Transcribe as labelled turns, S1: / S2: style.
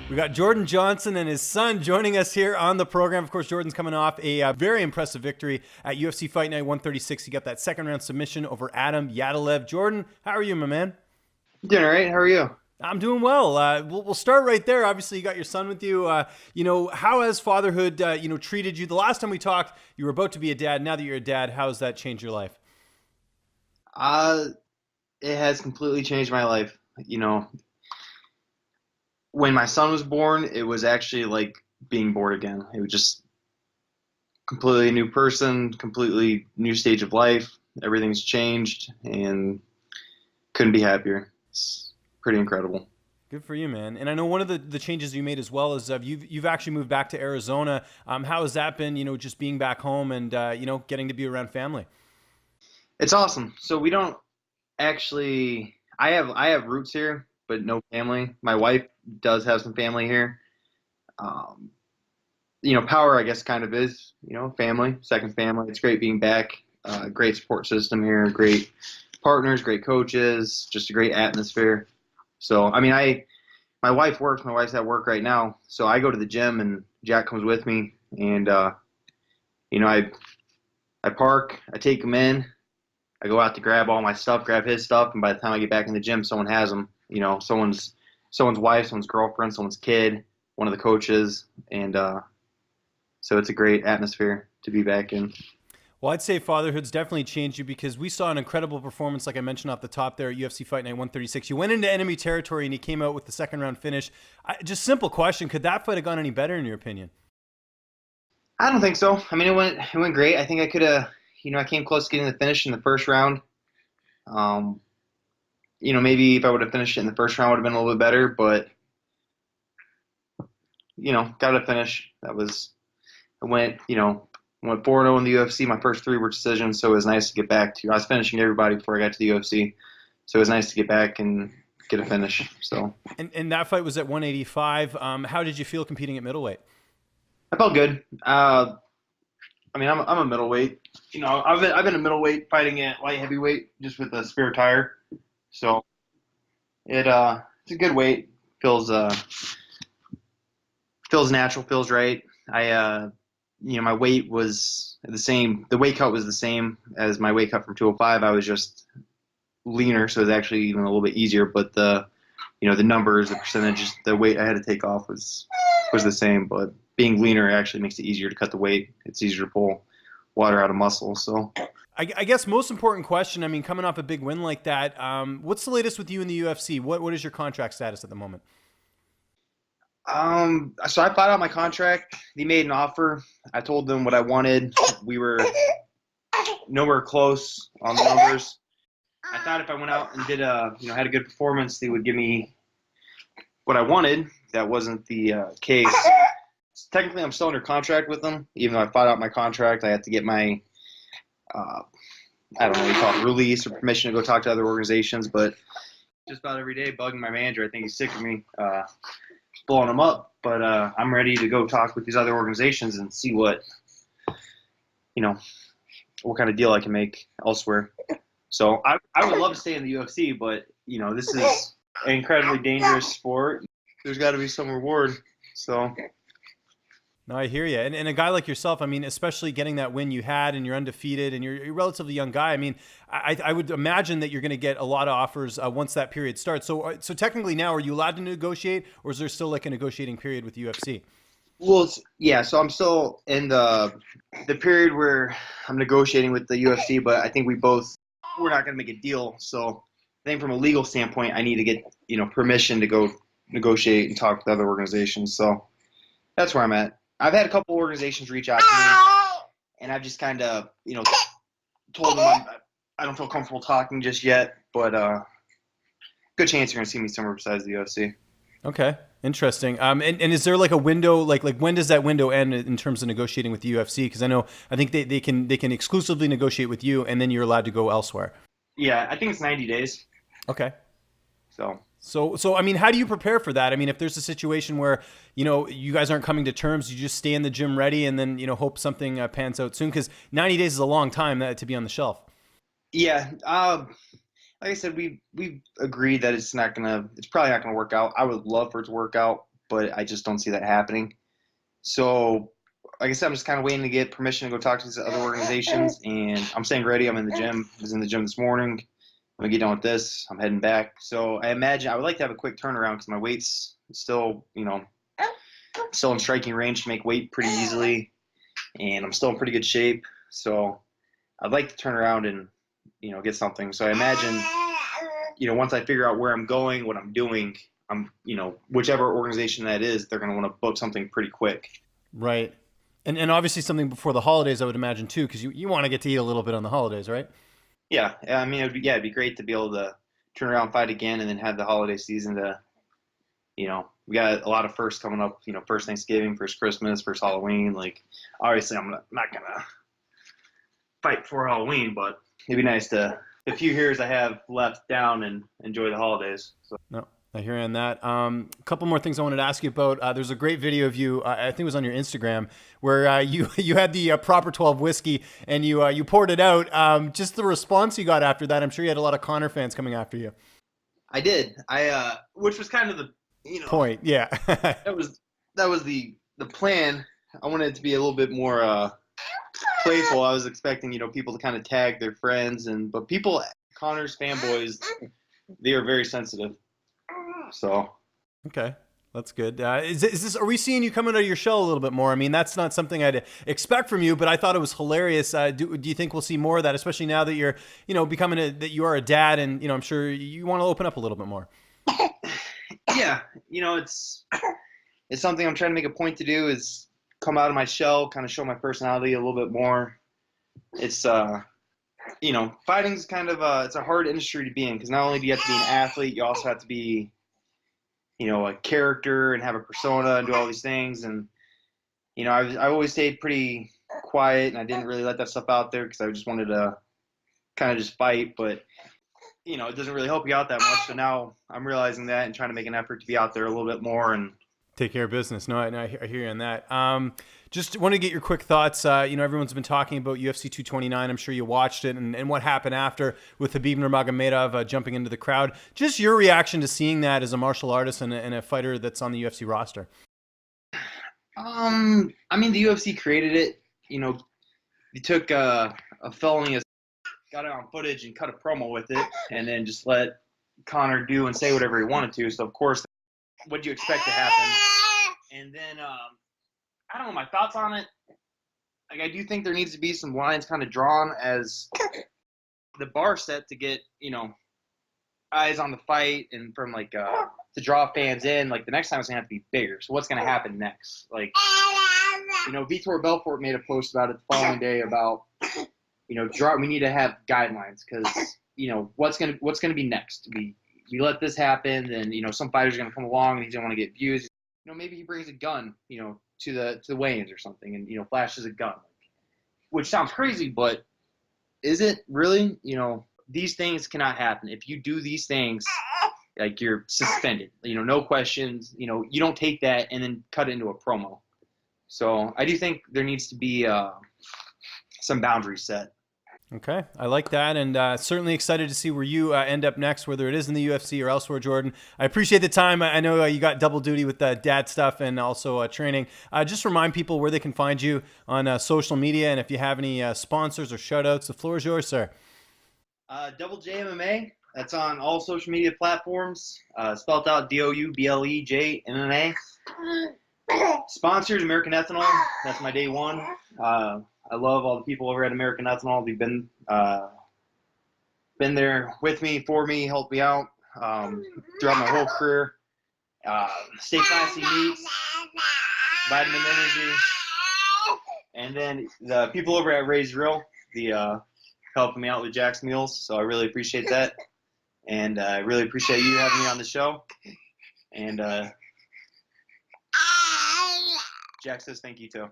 S1: We got Jordan Johnson and his son joining us here on the program. Of course, Jordan's coming off a very impressive victory at UFC Fight Night 136. He got that second round submission over Adam Yadalev. Jordan, how are you, my man?
S2: Doing all right. How are you?
S1: I'm doing well. We'll start right there. Obviously, you got your son with you. How has fatherhood, treated you? The last time we talked, you were about to be a dad. Now that you're a dad, how has that changed your life?
S2: Uh, it has completely changed my life. When my son was born, it was actually like being born again. It was just completely new person, completely new stage of life. Everything's changed and couldn't be happier. It's pretty incredible.
S1: Good for you, man. And I know one of the changes you made as well is you've actually moved back to Arizona. How has that been? Just being back home and getting to be around family.
S2: It's awesome. So we don't actually. I have roots here, but no family. My wife does have some family here. Um, Power, I guess, kind of is, family, second family. It's great being back. Great support system here, great partners, great coaches, just a great atmosphere. So, my wife works. My wife's at work right now, so I go to the gym and Jack comes with me, and I park, I take him in, I go out to grab all my stuff, grab his stuff, and by the time I get back in the gym, someone has them. Someone's wife, someone's girlfriend, someone's kid, one of the coaches, and so it's a great atmosphere to be back in.
S1: Well, I'd say fatherhood's definitely changed you because we saw an incredible performance, like I mentioned off the top there at UFC Fight Night 136. You went into enemy territory and you came out with the second round finish. Just simple question: could that fight have gone any better in your opinion?
S2: I don't think so. It went great. I think I could have, I came close to getting the finish in the first round. Um, Maybe if I would have finished it in the first round, would have been a little bit better. But got a finish. I went 4-0 in the UFC. My first three were decisions, so it was nice to get back to. I was finishing everybody before I got to the UFC, so it was nice to get back and get a finish. So.
S1: And that fight was at 185. How did you feel competing at middleweight?
S2: I felt good. I'm a middleweight. I've been a middleweight fighting at light heavyweight just with a spare tire. So it's a good weight. Feels natural. Feels right. My weight was the same. The weight cut was the same as my weight cut from 205. I was just leaner, so it was actually even a little bit easier. But the numbers, the percentages, the weight I had to take off was the same. But being leaner actually makes it easier to cut the weight. It's easier to pull water out of muscle. So.
S1: I guess most important question, coming off a big win like that, what's the latest with you in the UFC? What is your contract status at the moment?
S2: So I fought out my contract. They made an offer. I told them what I wanted. We were nowhere close on the numbers. I thought if I went out and did had a good performance, they would give me what I wanted. That wasn't the case. Technically, I'm still under contract with them, even though I fought out my contract. I had to get my I don't know what you call it, release or permission to go talk to other organizations. But just about every day, bugging my manager. I think he's sick of me blowing him up. But I'm ready to go talk with these other organizations and see what kind of deal I can make elsewhere. So I would love to stay in the UFC, but this is an incredibly dangerous sport. There's got to be some reward. So.
S1: No, I hear you. And a guy like yourself, especially getting that win you had and you're undefeated and you're a relatively young guy. I would imagine that you're going to get a lot of offers once that period starts. So technically now, are you allowed to negotiate, or is there still like a negotiating period with UFC?
S2: Well, yeah, so I'm still in the period where I'm negotiating with the UFC, but I think we're not going to make a deal. So I think from a legal standpoint, I need to get, permission to go negotiate and talk with other organizations. So that's where I'm at. I've had a couple organizations reach out to me, and I've just kind of, told them I don't feel comfortable talking just yet, but good chance you're going to see me somewhere besides the UFC.
S1: Okay, interesting. And is there like a window, like when does that window end in terms of negotiating with the UFC? Because I think they can exclusively negotiate with you, and then you're allowed to go elsewhere.
S2: Yeah, I think it's 90 days.
S1: Okay.
S2: So
S1: how do you prepare for that? If there's a situation where, you guys aren't coming to terms, you just stay in the gym ready and then, hope something pans out soon, because 90 days is a long time to be on the shelf.
S2: Yeah. Like I said, we agreed that it's probably not gonna work out. I would love for it to work out, but I just don't see that happening. So, like I said, I'm just kind of waiting to get permission to go talk to these other organizations, and I'm staying ready. I'm in the gym. I was in the gym this morning. I'm gonna get done with this. I'm heading back. So I imagine I would like to have a quick turnaround because my weight's still, still in striking range to make weight pretty easily, and I'm still in pretty good shape. So I'd like to turn around and, get something. So I imagine, once I figure out where I'm going, what I'm doing, whichever organization that is, they're going to want to book something pretty quick.
S1: Right. And obviously something before the holidays, I would imagine too, because you want to get to eat a little bit on the holidays, right?
S2: Yeah. I mean, it'd be great to be able to turn around, fight again, and then have the holiday season to, we got a lot of firsts coming up, first Thanksgiving, first Christmas, first Halloween. Like, obviously I'm not going to fight before Halloween, but it'd be nice to, the few years I have left down, and enjoy the holidays. So.
S1: No, I hear you on that. A couple more things I wanted to ask you about. There's a great video of you, I think it was on your Instagram, where you had the proper 12 whiskey and you poured it out. Just the response you got after that, I'm sure you had a lot of Connor fans coming after you.
S2: I did. Which was kind of the
S1: point. Yeah.
S2: that was the plan. I wanted it to be a little bit more playful. I was expecting people to kind of tag their friends, but people, Connor's fanboys, they are very sensitive. So
S1: okay, that's good. Is this? Are we seeing you coming out of your shell a little bit more? I mean, that's not something I'd expect from you, but I thought it was hilarious. Do you think we'll see more of that, especially now that you're becoming that you are a dad, and I'm sure you want to open up a little bit more.
S2: Yeah, it's something I'm trying to make a point to do, is come out of my shell, kind of show my personality a little bit more. It's fighting's kind of it's a hard industry to be in, because not only do you have to be an athlete, you also have to be a character and have a persona and do all these things. And I always stayed pretty quiet, and I didn't really let that stuff out there because I just wanted to kind of just fight, but it doesn't really help you out that much. So now I'm realizing that and trying to make an effort to be out there a little bit more and
S1: take care of business. No, I hear you on that. Just want to get your quick thoughts. Everyone's been talking about UFC 229. I'm sure you watched it, and what happened after with Khabib Nurmagomedov jumping into the crowd. Just your reaction to seeing that as a martial artist and a fighter that's on the UFC roster.
S2: I mean, the UFC created it. They took a felony, got it on footage and cut a promo with it, and then just let Conor do and say whatever he wanted to. So of course, what do you expect to happen? And then I don't know, my thoughts on it. Like, I do think there needs to be some lines kind of drawn as the bar set to get eyes on the fight, and from to draw fans in. Like, the next time it's gonna have to be bigger. So what's gonna happen next? Like, Vitor Belfort made a post about it the following day about we need to have guidelines, because what's gonna be next. We let this happen, and some fighters are gonna come along and he's gonna want to get views. Maybe he brings a gun, to the weigh-ins or something, and flashes a gun, which sounds crazy, but is it really? These things cannot happen. If you do these things, like, you're suspended. No questions. You don't take that and then cut it into a promo. So I do think there needs to be some boundaries set.
S1: Okay, I like that, and certainly excited to see where you end up next, whether it is in the UFC or elsewhere, Jordan. I appreciate the time. I know you got double duty with dad stuff and also training. Just remind people where they can find you on social media, and if you have any sponsors or shout-outs, the floor is yours, sir.
S2: Double J MMA. That's on all social media platforms. Spelled out DOUBLEJMMA. Sponsors, American Ethanol. That's my day one. I love all the people over at American Ethanol. They've been there with me, for me, helped me out throughout my whole career. Stay classy meats, vitamin energy, and then the people over at Ray's Grill, helping me out with Jack's Meals. So I really appreciate that, and I really appreciate you having me on the show. And Jack says thank you too.